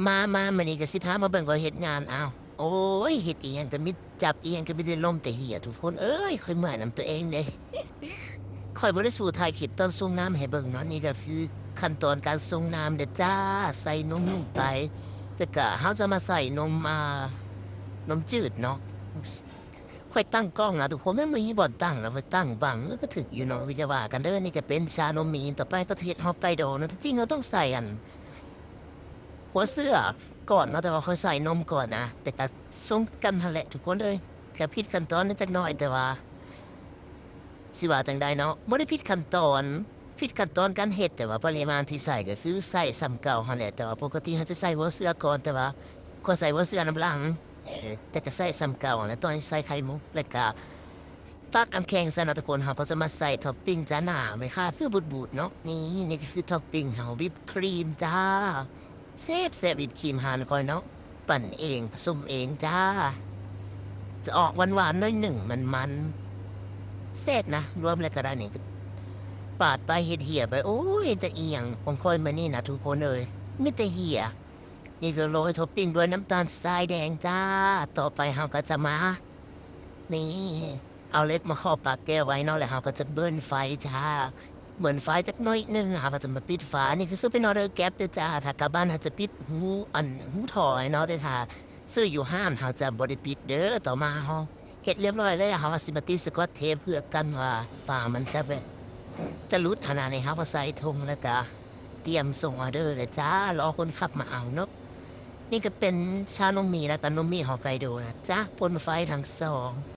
มามื้อนี้ก็สิพามาเบิ่งว่าเฮ็ดงานอ้าวโอ๊ยเฮ็ดอิหยังก็มีจับอิหยังก็มีแต่ลมแต่เหี่ยทุกคนเอ้ยข้อยเมื่อยนำตัวเองเด้ข้อยบ่ได้สู่ถ่ายคลิปตอนส่งน้ำให้เบิ่งเนาะนี่ก็คือขั้นตอนการส่งน้ำเด้อจ้าใส่นมลงไปแต่ก็เฮาจะมาใส่นมนมจืดเนาะสข้อยตั้งกล้องนะทุกคนมันมีบ่อนตั้งแล้วไปตั้งบังมันก็ถึกอยู่เนาะอย่าว่ากันเด้อนี่ก็เป็นชานมหมีต่อไปก็เฮ็ด Hokkaido เนาะที่จริงเราต้องใส่หัวเสื้อก่อนเนาะแต่ว่าค่อยใส่นมก่อนนะแต่ก็ส่งกันนั่นแหละทุกคนเอ้ยแค่ผิดขั้นตอนนิดจักหน่อยแต่ว่าสิว่าจั่งใดเนาะบ่ได้ผิดขั้นตอนผิดขั้นตอนการเฮ็ดแต่ว่าปริมาณที่ใส่ก็คือใส่ส่ำเก่าหั่นแหละแต่ว่าปกติเราจะใส่หัวเสื้อก่อนแต่ว่าข้อยใส่หัวเสื้อนำหลังแต่ก็ใส่ส่ำเก่าแล้วตอนนี้ใส่ไข่มุกแล้วก็ตักน้ำแข็งใส่เนาะทุกคนเราก็จะมาใส่ท็อปปิงจ้าหน้าไหมคะคือบูดๆเนาะนี่ก็คือท็อปปิงเราวิปครีมจ้า แซ่บวิปครีมหานคอยเนาะปั่นเองผสมเองจ้าจะออกหวานๆหน่อยหนึ่งมันแซ่บนะรวมแล้วก็ได้นี่ปาดไปเฮ็ดเหี่ยไปโอ้ยจะเอียงของคอยมานี่นะทุกคนเอ้ยมีแต่เหี่ยนี่ก็โรยท็อปปิ้งด้วยน้ำตาลทรายแดงจ้าต่อไปเราก็จะมานี่เอาเล็กมาครอบปากแก้วไว้เนาะแล้วเราก็จะเบิ้ลไฟจ้า เหมือนไฟจักหน้อยหนึงอะก็จะมาปิดฝานี่คือเป็นออเดอร์แก๊ปเด้อจ้าถ้ากลับบ้านเราจะปิดหูถอยเนาะแต่ถ้าซื้ออยู่ห้างเราจะบ่ได้ปิดเด้อต่อมาเราเฮ็ดเรียบร้อยแล้วเราก็สิมาติดสกอตเทปเพื่อกันว่าฝามันจะแบบจะหลุดขนาดนี้เราก็ใส่ถุงแล้วก็เตรียมส่งออเดอร์เลยจ้ารอคนขับมาเอาเนาะนี่ก็เป็นชานมหมี่แล้วก็นมหมี่ฮอกไกโดนะจ๊ะพ่นไฟทั้งสอง